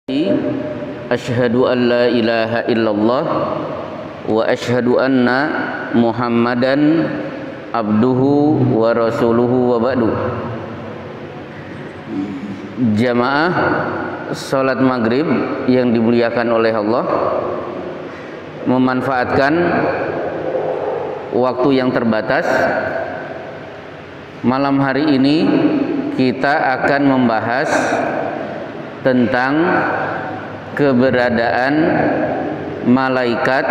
Asyhadu an la ilaha illallah wa asyhadu anna Muhammadan abduhu wa rasuluhu wa ba'du. Jamaah salat maghrib yang dimuliakan oleh Allah, memanfaatkan waktu yang terbatas, malam hari ini kita akan membahas tentang keberadaan malaikat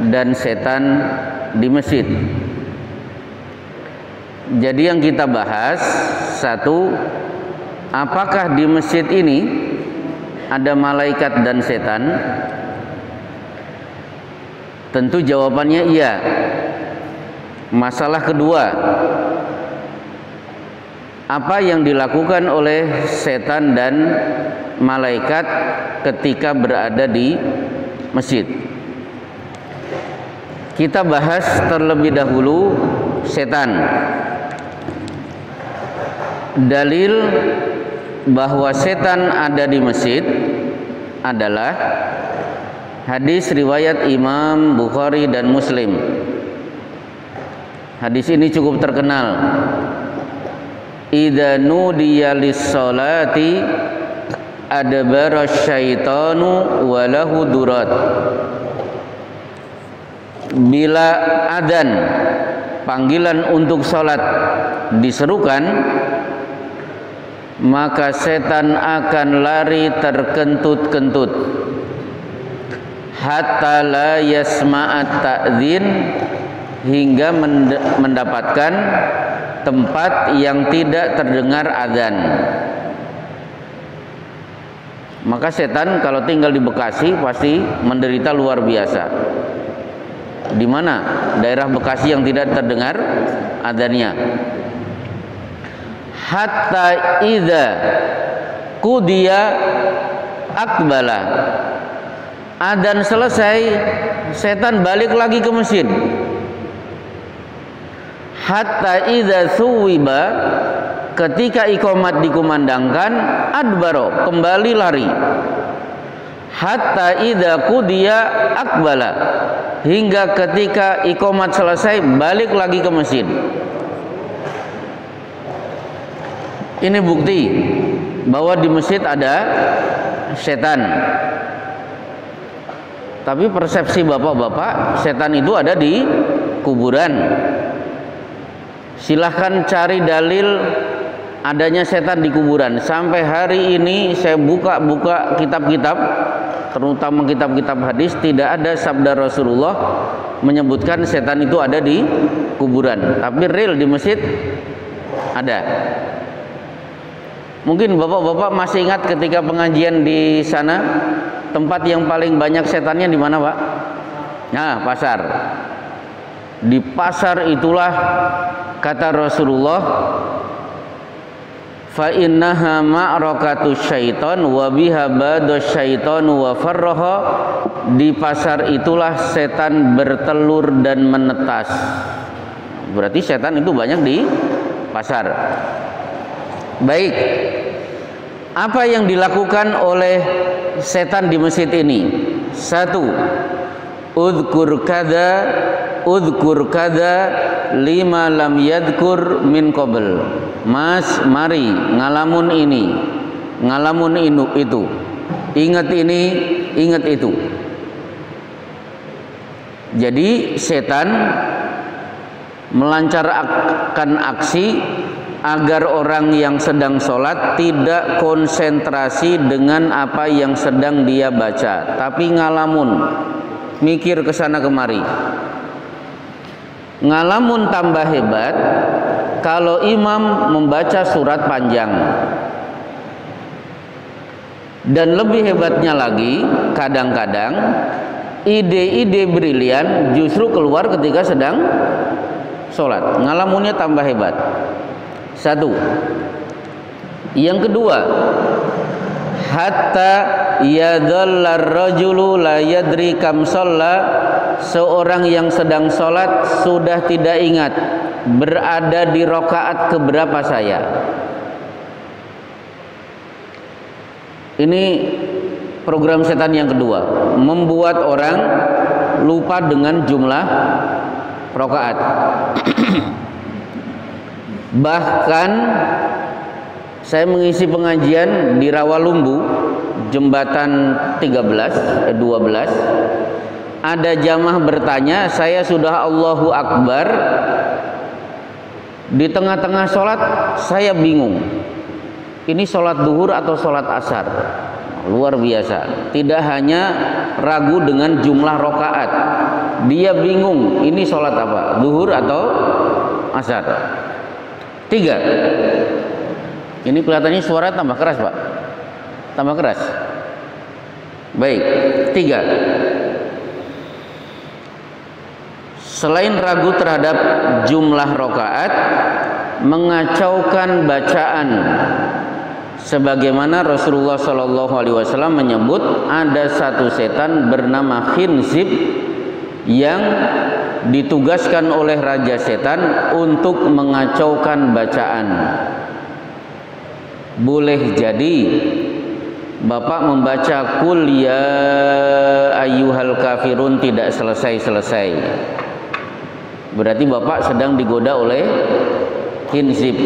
dan setan di masjid. Jadi yang kita bahas, satu, apakah di masjid ini ada malaikat dan setan? Tentu jawabannya iya. Masalah kedua, apa yang dilakukan oleh setan dan malaikat ketika berada di masjid? Kita bahas terlebih dahulu setan. Dalil bahwa setan ada di masjid adalah hadis riwayat Imam Bukhari dan Muslim. Hadis ini cukup terkenal. Idza nudiya lis-sholati adbara syaitanu wa lahu durat. Bila adzan, panggilan untuk salat, diserukan, maka setan akan lari terkentut-kentut hatta la yasma'at ta'dzin, hingga mendapatkan tempat yang tidak terdengar azan. Maka setan kalau tinggal di Bekasi pasti menderita luar biasa. Di mana daerah Bekasi yang tidak terdengar azannya? Hatta idza qudiya aqbala. Adzan selesai, setan balik lagi ke masjid. Hatta idza suwiba, ketika iqamat dikumandangkan, adbaro, kembali lari. Hatta idza qudiya aqbala, hingga ketika iqamat selesai balik lagi ke masjid. Ini bukti bahwa di masjid ada setan. Tapi persepsi bapak-bapak, setan itu ada di kuburan. Silahkan cari dalil adanya setan di kuburan. Sampai hari ini saya buka kitab-kitab, terutama kitab-kitab hadis, tidak ada sabda Rasulullah menyebutkan setan itu ada di kuburan. Tapi real di masjid ada. Mungkin bapak-bapak masih ingat ketika pengajian di sana, tempat yang paling banyak setannya di mana, Pak? Nah, pasar. Di pasar itulah kata Rasulullah, fa innaha ma'rakatu syaiton wa biha badu syaiton wa farraha. Di pasar itulah setan bertelur dan menetas. Berarti setan itu banyak di pasar. Baik, apa yang dilakukan oleh setan di masjid ini? Satu, udhkur kada lima lam yadhkur min qabl. Mas, mari ngalamun ini, ngalamun itu, ingat ini, ingat itu. Jadi setan melancarkan aksi agar orang yang sedang sholat tidak konsentrasi dengan apa yang sedang dia baca, tapi ngalamun, mikir kesana kemari. Ngalamun tambah hebat kalau imam membaca surat panjang. Dan lebih hebatnya lagi, kadang-kadang ide-ide brilian justru keluar ketika sedang sholat. Ngalamunnya tambah hebat. Satu. Yang kedua, hatta yadhallar rajulu la yadri kam shalla. Seorang yang sedang sholat sudah tidak ingat berada di rakaat keberapa saya. Ini program setan yang kedua, membuat orang lupa dengan jumlah rakaat. Bahkan saya mengisi pengajian di Rawalumbu, jembatan 12, ada jamaah bertanya, saya sudah Allahu Akbar, di tengah-tengah sholat saya bingung, ini sholat duhur atau sholat asar. Luar biasa, tidak hanya ragu dengan jumlah rakaat, dia bingung ini sholat apa, duhur atau asar. 3. Ini kelihatannya suara tambah keras, Pak. Tambah keras. Baik. 3. Selain ragu terhadap jumlah rakaat, mengacaukan bacaan. Sebagaimana Rasulullah SAW menyebut ada satu setan bernama Khinzib yang ditugaskan oleh raja setan untuk mengacaukan bacaan. Boleh jadi Bapak membaca Qul ya ayyuhal kafirun tidak selesai-selesai, berarti Bapak sedang digoda oleh Khinzib.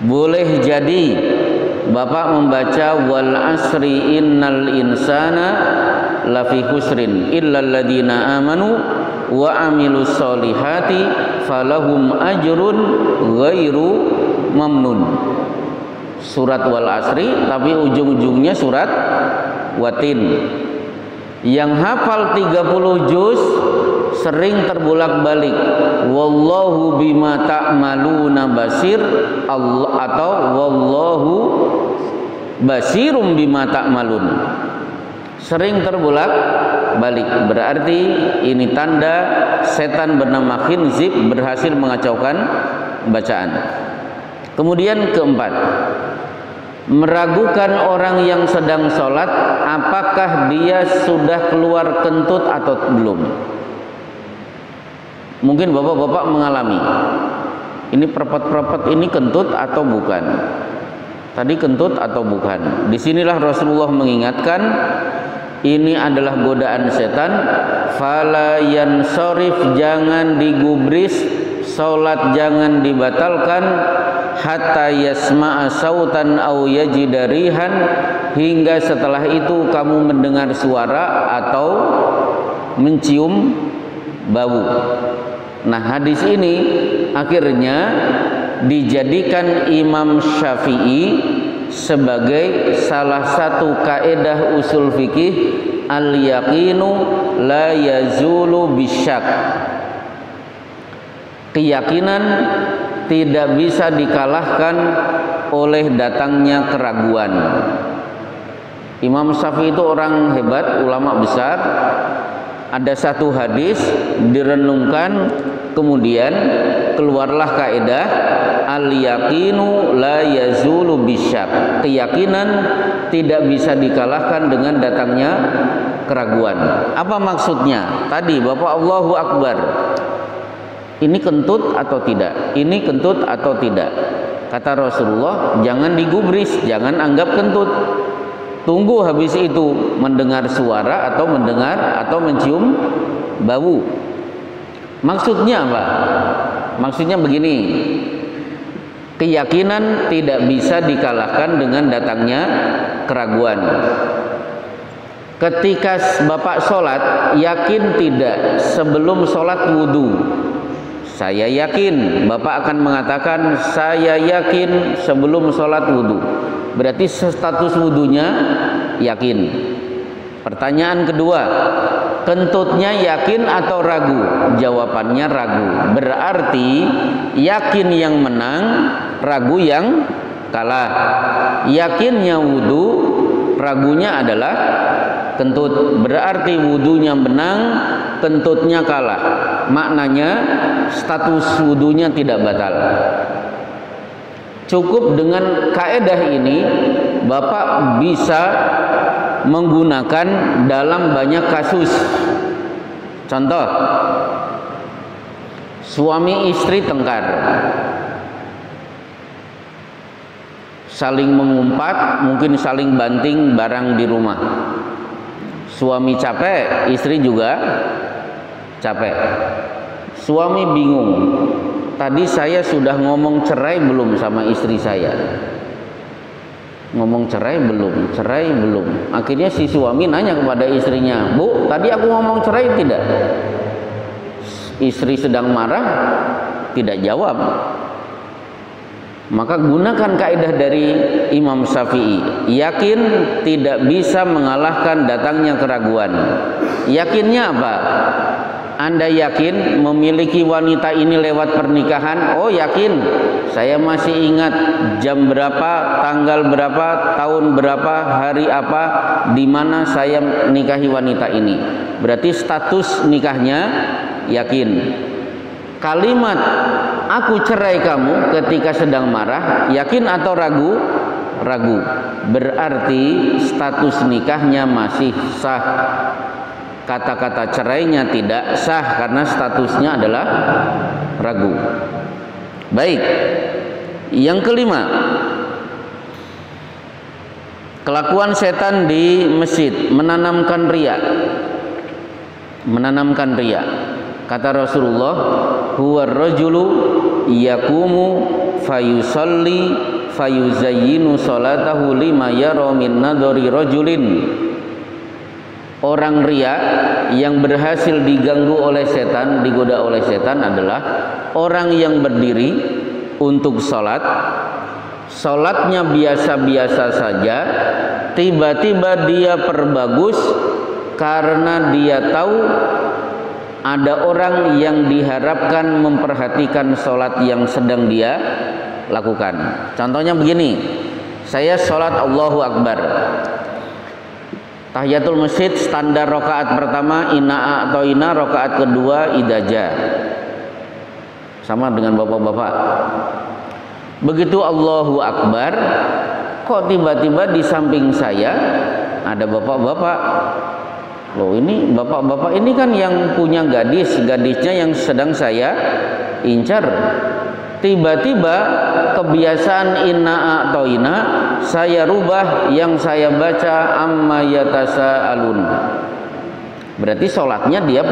Boleh jadi Bapak membaca wal asri innal insana lafi khusrin illal ladzina amanu wa amilus solihati falahum ajrun ghairu mamnun. Surat wal asri tapi ujung-ujungnya surat watin. Yang hafal 30 juz sering terbolak-balik wallahu bima ta'maluna basir Allah, atau wallahu basirum bima ta'malun, sering terbolak-balik. Berarti ini tanda setan bernama Khinzib berhasil mengacaukan bacaan. Kemudian keempat, meragukan orang yang sedang sholat apakah dia sudah keluar kentut atau belum. Mungkin bapak-bapak mengalami ini perpet-perpet ini kentut atau bukan, tadi kentut atau bukan. Disinilah Rasulullah mengingatkan ini adalah godaan setan. Fala yansarif, jangan digubris, sholat jangan dibatalkan, hatta yasma'a sautan au yajida rihan, hingga setelah itu kamu mendengar suara atau mencium bau. Nah, hadis ini akhirnya dijadikan Imam Syafi'i sebagai salah satu kaedah usul fikih, al yaqinu la yazulu bisyak. Keyakinan tidak bisa dikalahkan oleh datangnya keraguan. Imam Syafi'i itu orang hebat, ulama besar. Ada satu hadis direnungkan, kemudian keluarlah kaidah al yaqinu la yazulu bisyak. Keyakinan tidak bisa dikalahkan dengan datangnya keraguan. Apa maksudnya? Tadi Bapak Allahu Akbar, ini kentut atau tidak? Ini kentut atau tidak? Kata Rasulullah, jangan digubris, jangan anggap kentut. Tunggu habis itu mendengar suara atau mendengar atau mencium bau. Maksudnya apa? Maksudnya begini, keyakinan tidak bisa dikalahkan dengan datangnya keraguan. Ketika Bapak sholat, yakin tidak sebelum sholat wudhu? Saya yakin. Bapak akan mengatakan saya yakin sebelum sholat wudhu. Berarti status wudhunya yakin. Pertanyaan kedua, kentutnya yakin atau ragu? Jawabannya ragu. Berarti yakin yang menang, ragu yang kalah. Yakinnya wudhu, ragunya adalah kentut. Berarti wudhunya menang, kentutnya kalah. Maknanya status wudhunya tidak batal. Cukup dengan kaedah ini Bapak bisa menggunakan dalam banyak kasus. Contoh, suami istri tengkar. saling mengumpat, mungkin saling banting barang di rumah. Suami capek, istri juga capek. Suami bingung, tadi saya sudah ngomong cerai belum sama istri saya? Ngomong cerai belum, cerai belum. Akhirnya si suami nanya kepada istrinya, "Bu, tadi aku ngomong cerai tidak?" Istri sedang marah, tidak jawab. Maka gunakan kaidah dari Imam Syafi'i, yakin tidak bisa mengalahkan datangnya keraguan. Yakinnya apa? Anda yakin memiliki wanita ini lewat pernikahan? Oh yakin, saya masih ingat jam berapa, tanggal berapa, tahun berapa, hari apa, di mana saya nikahi wanita ini. Berarti status nikahnya yakin. Kalimat aku cerai kamu ketika sedang marah, yakin atau ragu? Ragu. Berarti status nikahnya masih sah. Kata-kata cerainya tidak sah karena statusnya adalah ragu. Baik. Yang kelima, kelakuan setan di masjid, menanamkan riya. Menanamkan riya. Kata Rasulullah, huwa rajulu yaqumu fayusalli fayuzayyinu salatahu lima yara min nadhari rajulin. Orang riya yang berhasil diganggu oleh setan, digoda oleh setan adalah orang yang berdiri untuk sholat, sholatnya biasa-biasa saja, tiba-tiba dia perbagus karena dia tahu ada orang yang diharapkan memperhatikan sholat yang sedang dia lakukan. Contohnya begini, saya sholat Allahu Akbar, tahiyatul masjid standar rakaat pertama ina atau ina, rakaat kedua idaja. Sama dengan bapak-bapak. Begitu Allahu Akbar, kok tiba-tiba di samping saya ada bapak-bapak. Loh, ini bapak-bapak ini kan yang punya gadisnya yang sedang saya incar. Tiba-tiba kebiasaan inna atau ina saya rubah, yang saya baca amma yatasaalun. Berarti sholatnya dia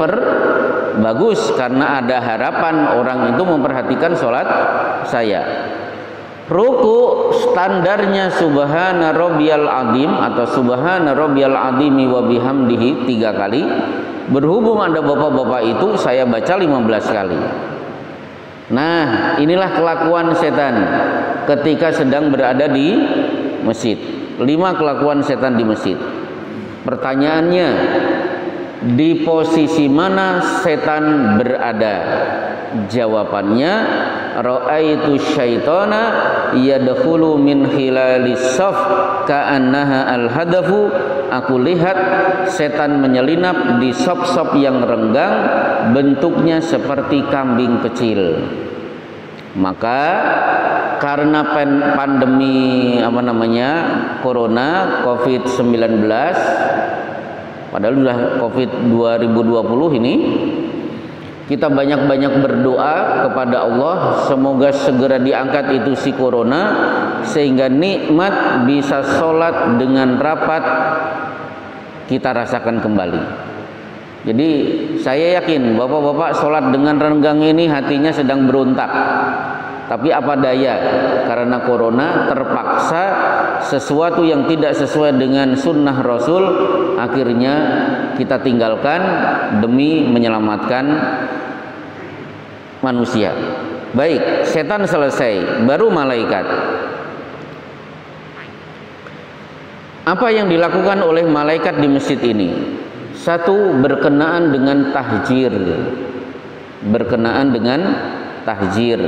bagus karena ada harapan orang itu memperhatikan sholat saya. Ruku standarnya subhana rabbiyal azim atau subhana rabbiyal azimi wa bihamdihi 3 kali. Berhubung ada bapak-bapak itu, saya baca 15 kali. Nah, inilah kelakuan setan ketika sedang berada di masjid. 5 kelakuan setan di masjid. Pertanyaannya, di posisi mana setan berada? Jawabannya, ra'aitu syaitana yadkhulu min khilalis saf ka'annaha al-hadafu. Aku lihat setan menyelinap di sop-sop yang renggang, bentuknya seperti kambing kecil. Maka karena pandemi corona COVID-19, padahal sudah COVID 2020 ini, kita banyak-banyak berdoa kepada Allah semoga segera diangkat itu si corona, sehingga nikmat bisa sholat dengan rapat kita rasakan kembali. Jadi saya yakin bapak-bapak sholat dengan renggang ini hatinya sedang berontak. Tapi apa daya, karena corona terpaksa sesuatu yang tidak sesuai dengan sunnah Rasul akhirnya kita tinggalkan demi menyelamatkan manusia. Baik, setan selesai, baru malaikat. Apa yang dilakukan oleh malaikat di masjid ini? Satu, berkenaan dengan tahjir. Berkenaan dengan tahjir.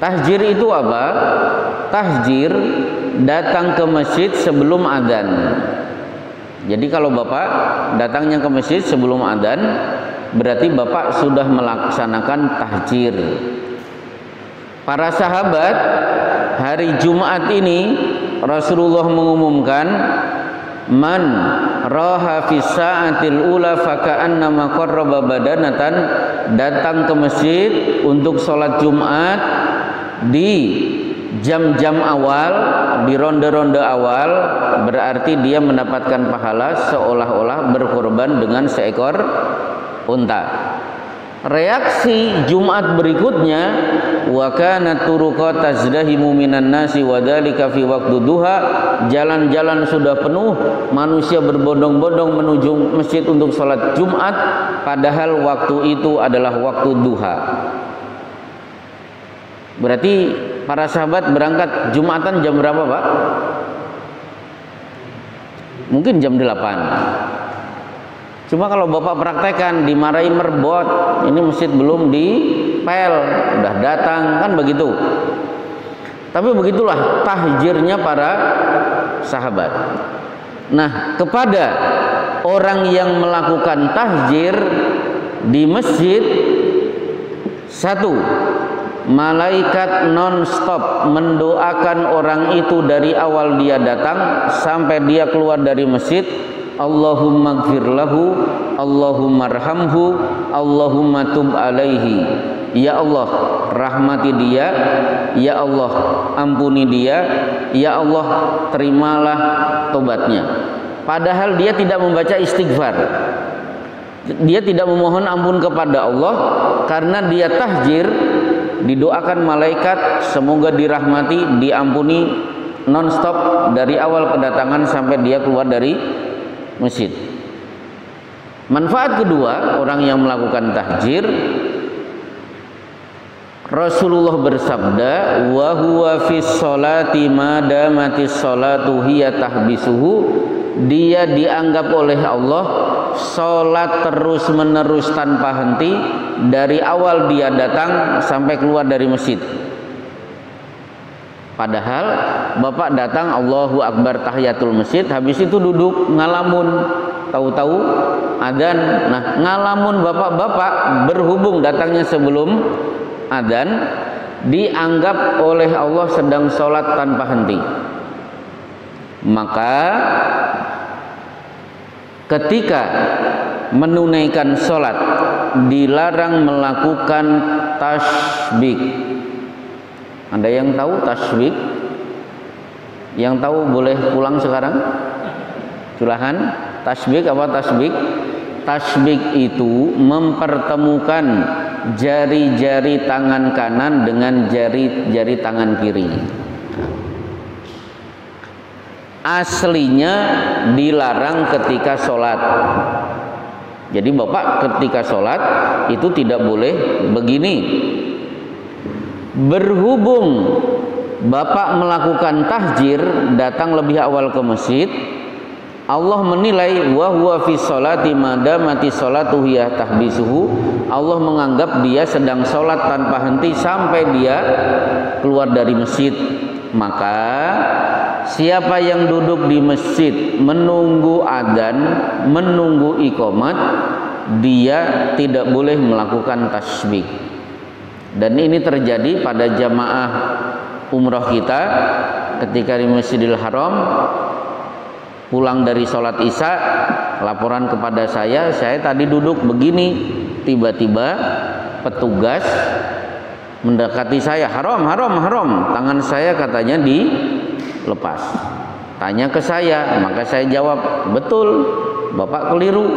Tahjir itu apa? Tahjir datang ke masjid sebelum adzan. Jadi kalau Bapak datangnya ke masjid sebelum adzan, berarti Bapak sudah melaksanakan tahjir. Para sahabat hari Jumat ini Rasulullah mengumumkan, man raha fi sa'atil ula faka'annama qarraba badanatan, datang ke masjid untuk sholat Jumat di jam-jam awal, di ronde-ronde awal, berarti dia mendapatkan pahala seolah-olah berkorban dengan seekor unta. Reaksi Jumat berikutnya, wa kana turuqa tazdahimu minan nasi wa dzalika fi waqtu duha, jalan-jalan sudah penuh, manusia berbondong-bondong menuju masjid untuk sholat Jumat, padahal waktu itu adalah waktu duha. Berarti para sahabat berangkat Jumatan jam berapa, Pak? Mungkin jam 8. Cuma kalau Bapak praktekkan, dimarahi merbot, ini masjid belum dipel, udah datang, kan begitu. Tapi begitulah tahjirnya para sahabat. Nah, kepada orang yang melakukan tahjir di masjid, satu, malaikat non-stop mendoakan orang itu dari awal dia datang sampai dia keluar dari masjid. Allahumma gfir lahu, Allahumma arhamhu, Allahumma tub alaihi. Ya Allah, rahmati dia, ya Allah, ampuni dia, ya Allah, terimalah tobatnya. Padahal dia tidak membaca istighfar, dia tidak memohon ampun kepada Allah, karena dia tahjir, didoakan malaikat semoga dirahmati, diampuni non-stop dari awal kedatangan sampai dia keluar dari masjid. Manfaat kedua orang yang melakukan tahjir, Rasulullah bersabda, wa huwa fis sholati ma damatis sholatu hiya tahbisuhu, dia dianggap oleh Allah sholat terus menerus tanpa henti dari awal dia datang sampai keluar dari masjid. Padahal Bapak datang Allahu Akbar tahiyatul masjid, habis itu duduk ngalamun, tahu-tahu adzan. Nah, ngalamun bapak-bapak berhubung datangnya sebelum adzan, dianggap oleh Allah sedang sholat tanpa henti. Maka ketika menunaikan sholat dilarang melakukan tasbih. Ada yang tahu tasbih? Yang tahu boleh pulang sekarang? Silakan. Tasbih apa tasbih? Tasbih itu mempertemukan jari-jari tangan kanan dengan jari-jari tangan kiri. Aslinya dilarang ketika sholat. Jadi Bapak ketika sholat itu tidak boleh begini. Berhubung Bapak melakukan tahjir, datang lebih awal ke masjid, Allah menilai wa huwa fi sholati madamati sholatu hiya tahbisuhu, Allah menganggap dia sedang sholat tanpa henti sampai dia keluar dari masjid. Maka siapa yang duduk di masjid menunggu adzan, menunggu iqamat, dia tidak boleh melakukan tasbih. Dan ini terjadi pada jamaah umroh kita ketika di Masjidil Haram, pulang dari sholat isya, laporan kepada saya tadi duduk begini, tiba-tiba petugas mendekati saya, haram, tangan saya katanya dilepas. Tanya ke saya, maka saya jawab, betul, Bapak keliru.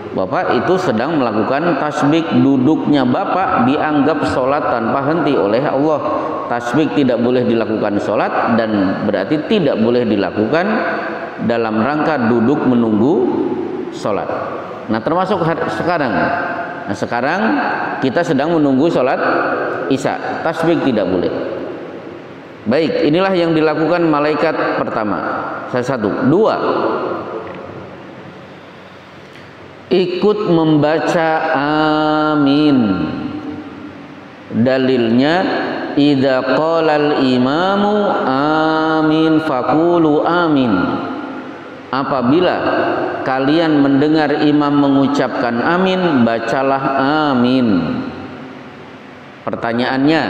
Bapak itu sedang melakukan tasbih, duduknya Bapak dianggap sholat tanpa henti oleh Allah. Tasbih tidak boleh dilakukan sholat, dan berarti tidak boleh dilakukan dalam rangka duduk menunggu sholat. Nah, termasuk sekarang. Nah, sekarang kita sedang menunggu sholat isya, tasbih tidak boleh. Baik, inilah yang dilakukan malaikat pertama. Satu. Dua, ikut membaca amin. Dalilnya idza qalal imamu amin faqulu amin. Apabila kalian mendengar imam mengucapkan amin, bacalah amin. Pertanyaannya,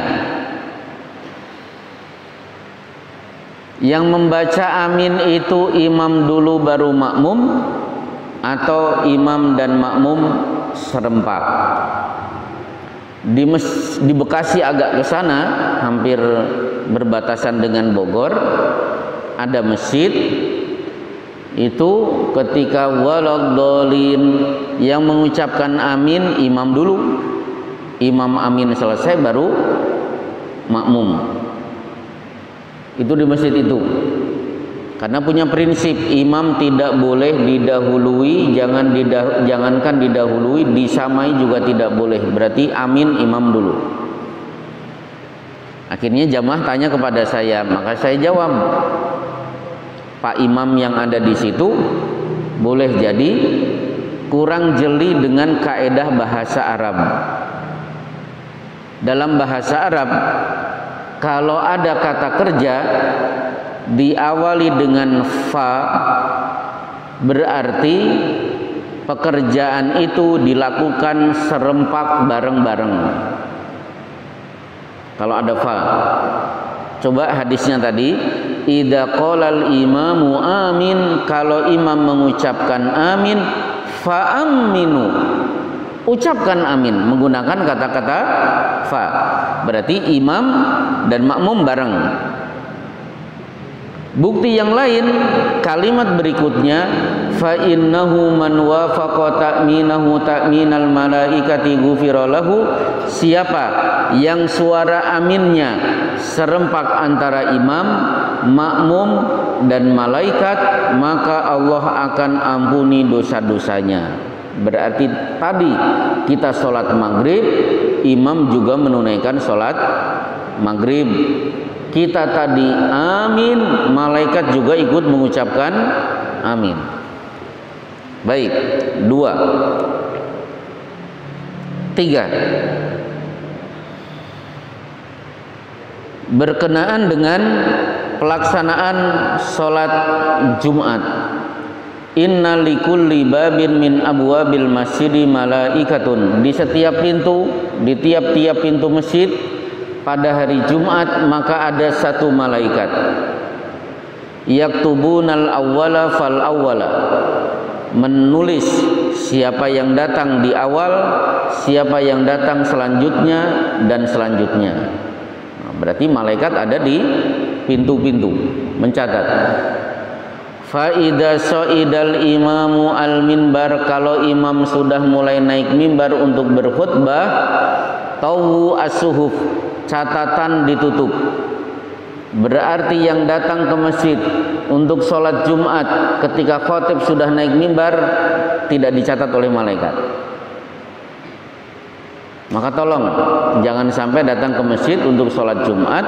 yang membaca amin itu imam dulu baru makmum, atau imam dan makmum serempak? Di Bekasi agak ke sana, hampir berbatasan dengan Bogor, ada masjid. Itu ketika waladhdallin yang mengucapkan amin imam dulu. Imam amin selesai baru makmum. Itu di masjid itu. Karena punya prinsip imam tidak boleh didahului, jangankan didahului, disamai juga tidak boleh. Berarti amin imam dulu. Akhirnya jamaah tanya kepada saya, maka saya jawab, Pak Imam yang ada di situ boleh jadi kurang jeli dengan kaedah bahasa Arab. Dalam bahasa Arab, kalau ada kata kerja diawali dengan fa, berarti pekerjaan itu dilakukan serempak bareng-bareng. Kalau ada fa, coba hadisnya tadi, idza qalal imamu amin, kalau imam mengucapkan amin, fa aminu, ucapkan amin menggunakan kata-kata fa. Berarti imam dan makmum bareng. Bukti yang lain, kalimat berikutnya, fa innahu man wafaqa ta'minahu ta'minal malaikati ghufira lahu, siapa yang suara aminnya serempak antara imam, makmum dan malaikat, maka Allah akan ampuni dosa-dosanya. Berarti tadi kita sholat maghrib, imam juga menunaikan sholat maghrib. Kita tadi amin, malaikat juga ikut mengucapkan amin. Baik, 2. 3. Berkenaan dengan pelaksanaan sholat Jumat. Inna likulli babin min abwabil masjidi malaikatun. Di setiap pintu, di tiap-tiap pintu masjid pada hari Jumat maka ada satu malaikat. Yaktubunal awwala fal awwala, menulis siapa yang datang di awal, siapa yang datang selanjutnya dan selanjutnya. Nah, berarti malaikat ada di pintu-pintu mencatat. Fa idza sa'idal imamu al minbar, kalau imam sudah mulai naik mimbar untuk berkhutbah, tawu as-suhuf, catatan ditutup. Berarti yang datang ke masjid untuk sholat Jumat ketika khatib sudah naik mimbar tidak dicatat oleh malaikat. Maka tolong jangan sampai datang ke masjid untuk sholat Jumat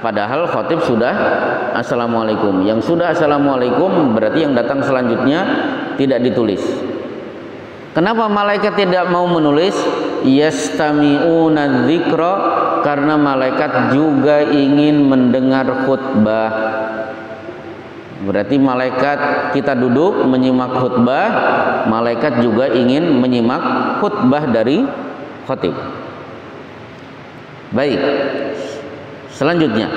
padahal khatib sudah assalamualaikum. Yang sudah assalamualaikum berarti yang datang selanjutnya tidak ditulis. Kenapa malaikat tidak mau menulis? Yastami'una dzikra, karena malaikat juga ingin mendengar khutbah. Berarti malaikat, kita duduk menyimak khutbah, malaikat juga ingin menyimak khutbah dari khatib. Baik, selanjutnya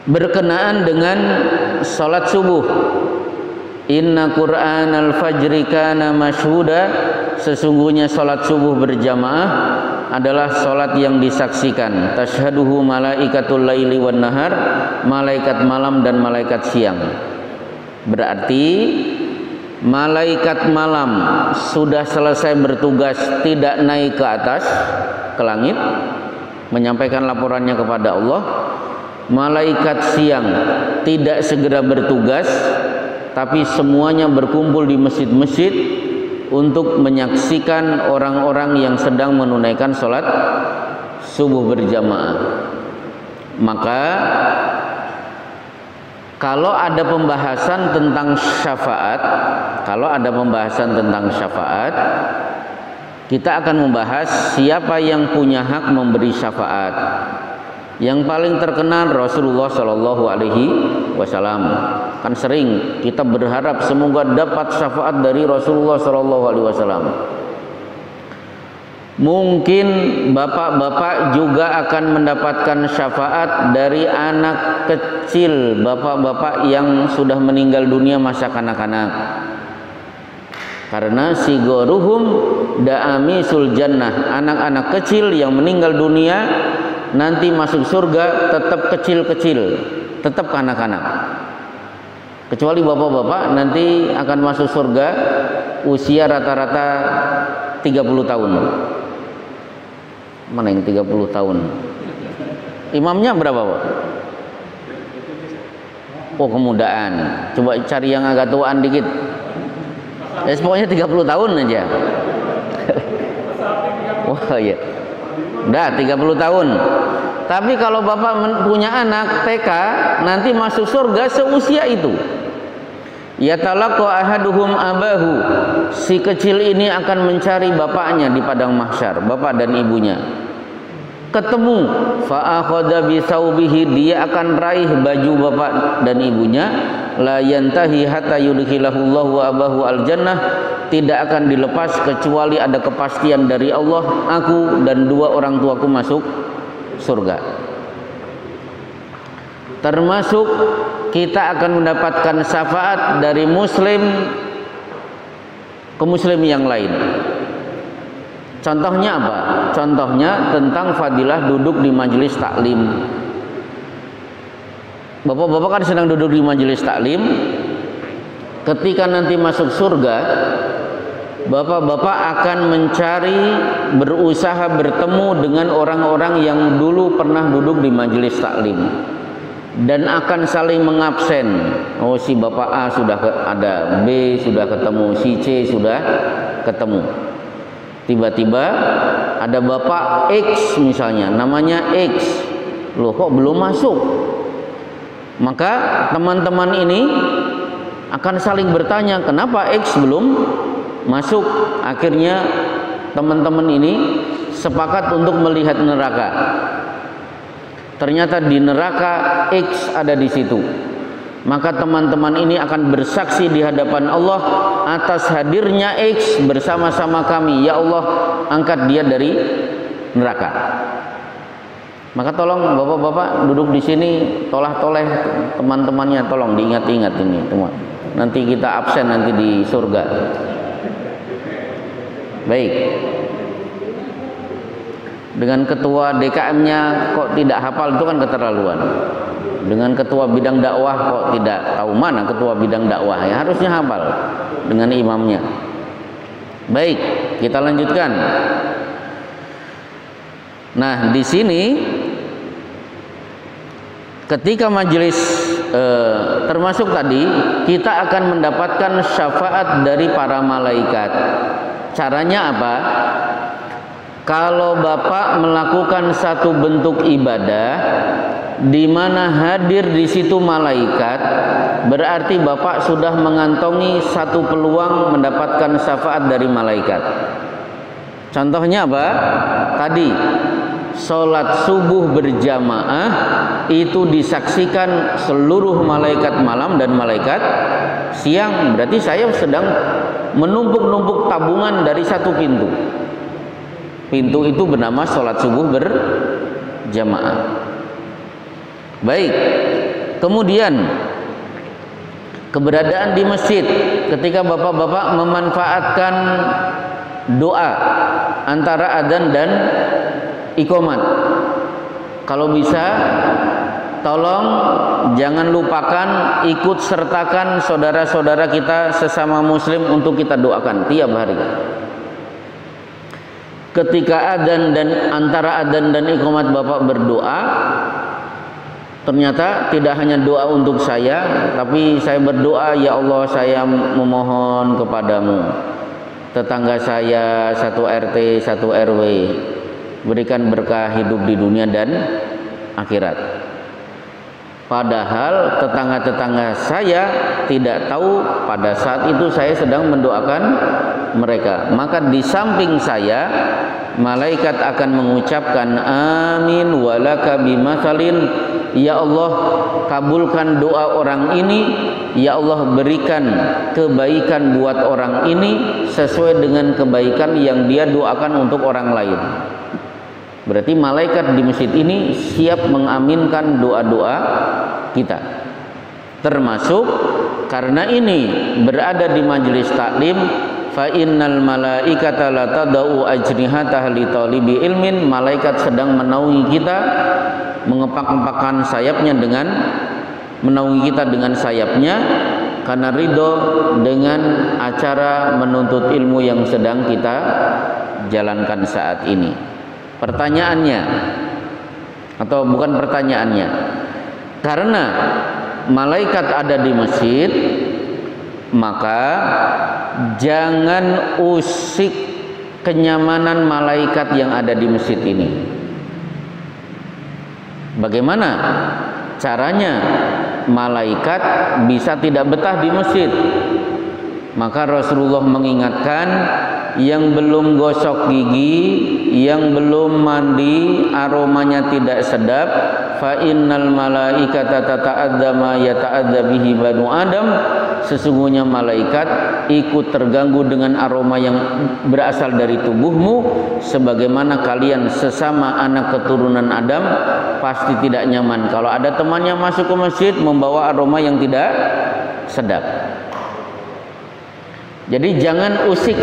berkenaan dengan sholat subuh. Inna Qur'anal fajri kana masyhuda, sesungguhnya sholat subuh berjamaah adalah sholat yang disaksikan. Tashhaduhu malaikatul laili wan nahar, malaikat malam dan malaikat siang. Berarti malaikat malam sudah selesai bertugas, tidak naik ke atas ke langit menyampaikan laporannya kepada Allah. Malaikat siang tidak segera bertugas, tapi semuanya berkumpul di masjid-masjid untuk menyaksikan orang-orang yang sedang menunaikan sholat subuh berjamaah. Maka kalau ada pembahasan tentang syafaat, kita akan membahas siapa yang punya hak memberi syafaat. Yang paling terkenal Rasulullah Shallallahu Alaihi Wasallam. Kan sering kita berharap semoga dapat syafaat dari Rasulullah Shallallahu Alaihi Wasallam. Mungkin bapak-bapak juga akan mendapatkan syafaat dari anak kecil, bapak-bapak yang sudah meninggal dunia masa kanak-kanak. Karena sigoruhum da'amisul jannah, anak-anak kecil yang meninggal dunia nanti masuk surga tetap kecil-kecil, tetap kanak-kanak. Kecuali bapak-bapak nanti akan masuk surga usia rata-rata 30 tahun. Mana yang 30 tahun? Imamnya berapa, Pak? Oh, kemudaan. Coba cari yang agak tuaan dikit. Ya, pokoknya 30 tahun aja. Wah, iya. Udah 30 tahun. Tapi kalau bapak punya anak TK, nanti masuk surga seusia itu. Yatalaqa ahaduhum abahu. Si kecil ini akan mencari bapaknya di padang mahsyar, bapak dan ibunya. Ketemu, fa akhadha bi thawbihi, dia akan raih baju bapak dan ibunya. La yantahi hatta yudkhilahullahu wa abahu al-jannah, tidak akan dilepas kecuali ada kepastian dari Allah, aku dan dua orang tuaku masuk surga. Termasuk kita akan mendapatkan syafaat dari muslim ke muslim yang lain. Contohnya apa? Contohnya tentang fadilah duduk di majelis taklim. Bapak-bapak kan sedang duduk di majelis taklim. Ketika nanti masuk surga, bapak-bapak akan mencari, berusaha bertemu dengan orang-orang yang dulu pernah duduk di majelis taklim, dan akan saling mengabsen. Oh, si bapak A sudah ada, B sudah ketemu, si C sudah ketemu. Tiba-tiba ada bapak X misalnya, namanya X, loh kok belum masuk? Maka teman-teman ini akan saling bertanya, kenapa X belum masuk? Akhirnya teman-teman ini sepakat untuk melihat neraka. Ternyata di neraka X ada di situ. Maka teman-teman ini akan bersaksi di hadapan Allah atas hadirnya X bersama-sama kami. Ya Allah, angkat dia dari neraka. Maka tolong bapak-bapak duduk di sini, tolah-toleh teman-temannya, tolong diingat-ingat ini teman. Nanti kita absen nanti di surga. Baik. Dengan ketua DKM-nya kok tidak hafal, itu kan keterlaluan. Dengan ketua bidang dakwah kok tidak tahu mana ketua bidang dakwah, ya harusnya hafal dengan imamnya. Baik, kita lanjutkan. Nah, di sini ketika majelis termasuk tadi kita akan mendapatkan syafaat dari para malaikat. Caranya apa? Kalau bapak melakukan satu bentuk ibadah di mana hadir di situ malaikat, berarti bapak sudah mengantongi satu peluang mendapatkan syafaat dari malaikat. Contohnya apa? Tadi sholat subuh berjamaah itu disaksikan seluruh malaikat malam dan malaikat siang. Berarti saya sedang menumpuk-numpuk tabungan dari satu pintu. Pintu itu bernama sholat subuh berjamaah. Baik, kemudian keberadaan di masjid ketika bapak-bapak memanfaatkan doa antara adzan dan iqamat. Kalau bisa tolong jangan lupakan ikut sertakan saudara-saudara kita sesama muslim untuk kita doakan tiap hari. Ketika adzan dan antara adzan dan iqamat bapak berdoa, ternyata tidak hanya doa untuk saya, tapi saya berdoa, ya Allah, saya memohon kepadamu, tetangga saya satu RT satu RW, berikan berkah hidup di dunia dan akhirat. Padahal tetangga-tetangga saya tidak tahu pada saat itu saya sedang mendoakan mereka. Maka di samping saya, malaikat akan mengucapkan amin walaka bimatsalin. Ya Allah, kabulkan doa orang ini. Ya Allah, berikan kebaikan buat orang ini sesuai dengan kebaikan yang dia doakan untuk orang lain. Berarti malaikat di masjid ini siap mengaminkan doa-doa kita. Termasuk karena ini berada di majelis taklim, fa innal malaikata la tadau ajnihataha li talibi ilmin, malaikat sedang menaungi kita, mengepak-ngepakkan sayapnya dengan menaungi kita dengan sayapnya karena ridho dengan acara menuntut ilmu yang sedang kita jalankan saat ini. Pertanyaannya, atau bukan pertanyaannya, karena malaikat ada di masjid, maka jangan usik kenyamanan malaikat yang ada di masjid ini. Bagaimana caranya malaikat bisa tidak betah di masjid? Maka Rasulullah mengingatkan, yang belum gosok gigi, yang belum mandi, aromanya tidak sedap, fa innal malaikata tata'adza ma yata'adza bihi banu Adam, sesungguhnya malaikat ikut terganggu dengan aroma yang berasal dari tubuhmu sebagaimana kalian sesama anak keturunan Adam pasti tidak nyaman kalau ada temannya masuk ke masjid membawa aroma yang tidak sedap. Jadi jangan usik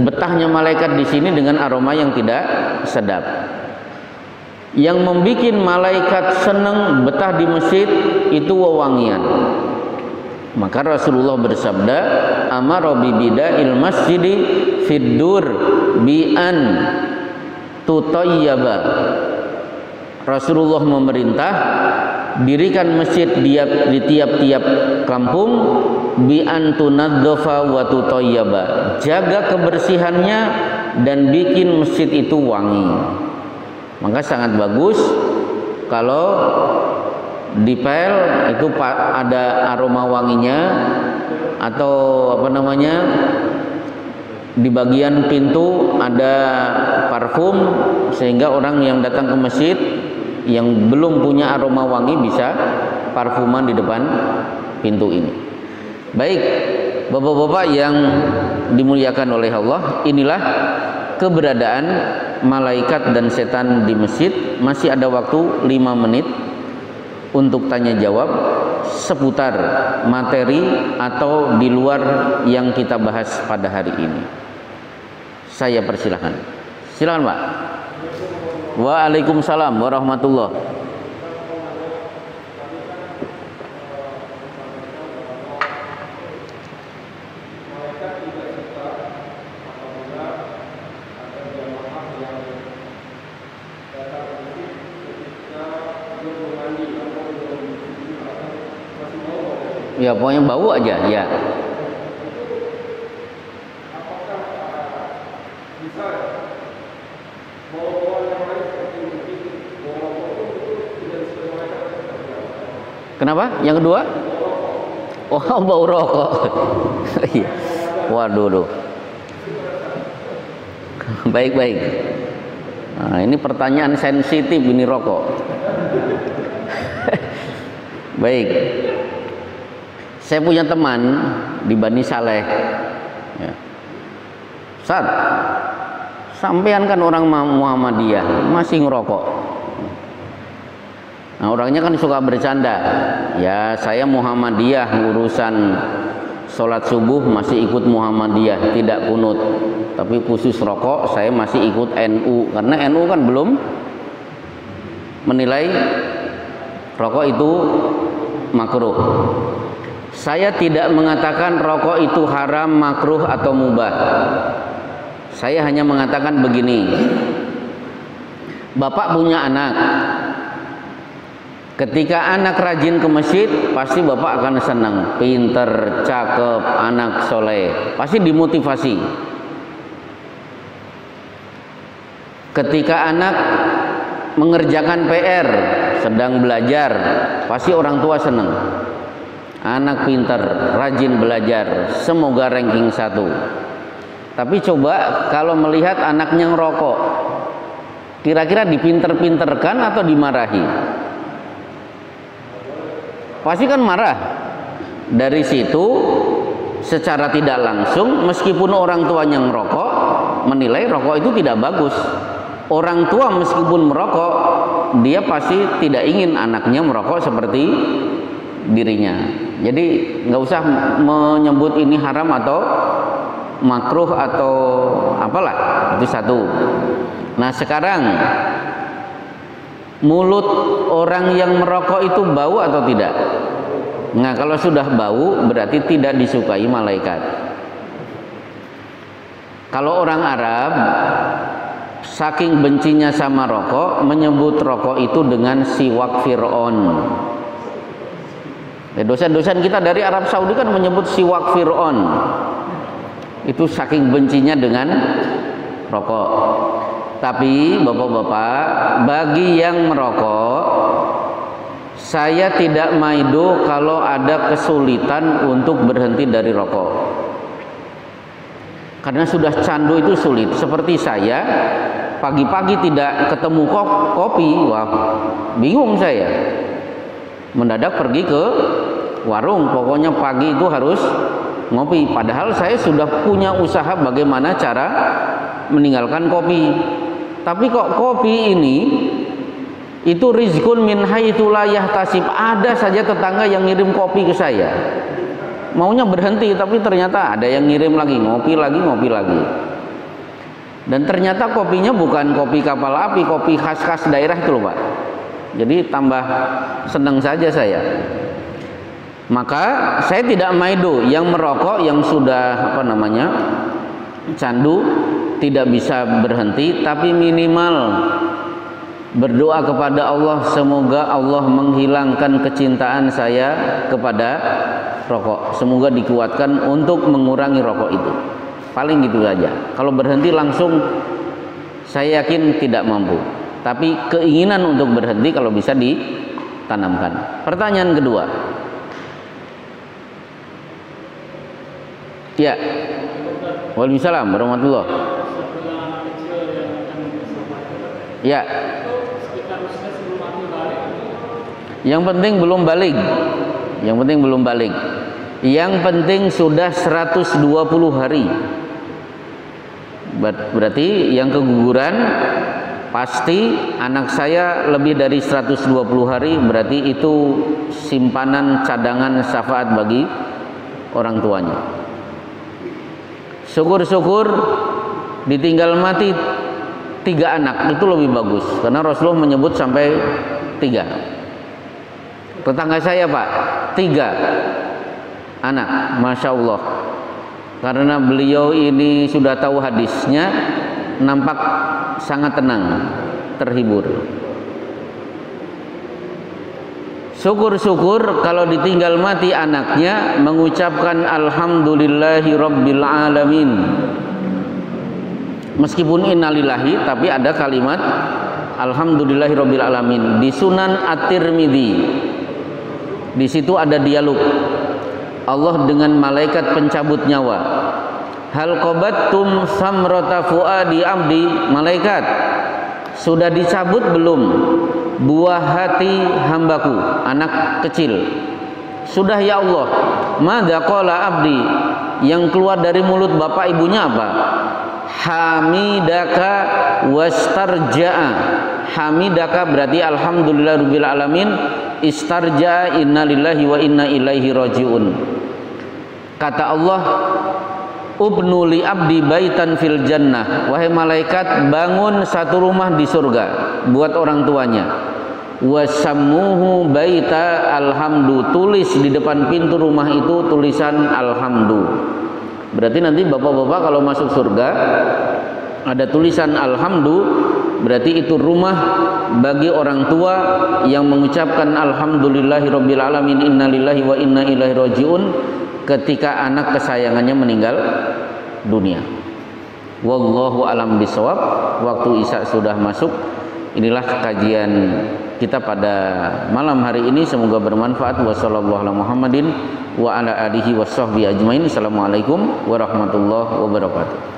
betahnya malaikat di sini dengan aroma yang tidak sedap. Yang membuat malaikat senang betah di masjid itu wewangian. Maka Rasulullah bersabda, amara bi bida'il masjidi fiddur bi an tutayyaba. Rasulullah memerintah dirikan masjid di tiap-tiap kampung bi an tunadzafa wa tutayyaba. Jaga kebersihannya dan bikin masjid itu wangi. Maka sangat bagus kalau dipel itu ada aroma wanginya, atau apa namanya, di bagian pintu ada parfum sehingga orang yang datang ke masjid yang belum punya aroma wangi bisa parfuman di depan pintu ini. Baik, bapak-bapak yang dimuliakan oleh Allah, inilah keberadaan malaikat dan setan di masjid. Masih ada waktu 5 menit untuk tanya jawab seputar materi atau di luar yang kita bahas pada hari ini. Saya persilahkan. Silakan Pak. Waalaikumsalam warahmatullahi. Ya pokoknya bau aja ya. Kenapa? Yang kedua? Oh, bau rokok. Waduh. Baik. Nah, ini pertanyaan sensitif ini rokok. Baik. Saya punya teman di Bani Saleh. Ya. Ustaz, sampean kan orang Muhammadiyah, masih ngerokok. Nah, orangnya kan suka bercanda. Ya, saya Muhammadiyah, urusan sholat subuh masih ikut Muhammadiyah, tidak kunut. Tapi khusus rokok saya masih ikut NU, karena NU kan belum menilai rokok itu makruh. Saya tidak mengatakan rokok itu haram, makruh atau mubah. Saya hanya mengatakan begini. Bapak punya anak. Ketika anak rajin ke masjid, pasti bapak akan senang. Pinter, cakep, anak soleh. Pasti dimotivasi. Ketika anak mengerjakan PR, sedang belajar, pasti orang tua senang. Anak pinter, rajin belajar, semoga ranking 1. Tapi coba kalau melihat anaknya ngerokok, kira-kira dipinter-pinterkan atau dimarahi? Pasti kan marah. Dari situ secara tidak langsung, meskipun orang tuanya ngerokok, menilai rokok itu tidak bagus. Orang tua meskipun merokok, dia pasti tidak ingin anaknya merokok seperti dirinya. Jadi nggak usah menyebut ini haram atau makruh atau apalah, itu satu. Nah sekarang mulut orang yang merokok itu bau atau tidak? Nah kalau sudah bau berarti tidak disukai malaikat. Kalau orang Arab saking bencinya sama rokok menyebut rokok itu dengan siwak Fir'aun. Dosen-dosen kita dari Arab Saudi kan menyebut siwak Fir'aun. Itu saking bencinya dengan rokok. Tapi bapak-bapak, bagi yang merokok, saya tidak maido kalau ada kesulitan untuk berhenti dari rokok. Karena sudah candu itu sulit. Seperti saya, pagi-pagi tidak ketemu kopi, wah bingung saya. Mendadak pergi ke warung, pokoknya pagi itu harus ngopi. Padahal saya sudah punya usaha bagaimana cara meninggalkan kopi. Tapi kok kopi ini itu rizqun min haitsu la yahtasib. Ada saja tetangga yang ngirim kopi ke saya. Maunya berhenti tapi ternyata ada yang ngirim lagi, ngopi lagi. Dan ternyata kopinya bukan kopi kapal api, kopi khas-khas daerah itu loh Pak. Jadi tambah senang saja saya. Maka saya tidak maido yang merokok yang sudah candu tidak bisa berhenti, tapi minimal berdoa kepada Allah semoga Allah menghilangkan kecintaan saya kepada rokok. Semoga dikuatkan untuk mengurangi rokok itu. Paling gitu saja. Kalau berhenti langsung saya yakin tidak mampu. Tapi keinginan untuk berhenti kalau bisa ditanamkan. Pertanyaan kedua. Ya. Waalaikumsalam warahmatullahi. Ya. Yang penting belum balik. Yang penting sudah 120 hari. Berarti yang keguguran pasti anak saya lebih dari 120 hari, berarti itu simpanan cadangan syafaat bagi orang tuanya. Syukur-syukur ditinggal mati 3 anak, itu lebih bagus karena Rasulullah menyebut sampai 3. Tetangga saya Pak 3 anak, Masya Allah. Karena beliau ini sudah tahu hadisnya, nampak sangat tenang, terhibur. Syukur-syukur kalau ditinggal mati anaknya mengucapkan alhamdulillahi rabbil alamin. Meskipun innalillahi, tapi ada kalimat alhamdulillahi rabbil alamin di Sunan At-Tirmidzi. Di situ ada dialog Allah dengan malaikat pencabut nyawa. Hal qabattum samrata fuadi abdi, malaikat sudah dicabut belum buah hati hambaku, anak kecil? Sudah ya Allah. Madza qala abdi, yang keluar dari mulut bapak ibunya apa? Hamidaka wastarja'a. Hamidaka berarti alhamdulillahirabbil alamin, istarja'a innalillahi wa inna ilaihi rajiun. Kata Allah, ubnu li abdi baitan fil jannah, wahai malaikat bangun satu rumah di surga buat orang tuanya. Wasammuhu baita alhamdu, tulis di depan pintu rumah itu tulisan alhamdu. Berarti nanti bapak-bapak kalau masuk surga ada tulisan alhamdu, berarti itu rumah bagi orang tua yang mengucapkan alhamdulillahirabbil alamin innalillahi wa inna ilaihi rajiun ketika anak kesayangannya meninggal dunia. Wallahu alam bisawab. Waktu isya sudah masuk. Inilah kajian kita pada malam hari ini, semoga bermanfaat. Wassallallahu ala Muhammadin wa ala alihi washabbihi ajmain. Assalamualaikum warahmatullahi wabarakatuh.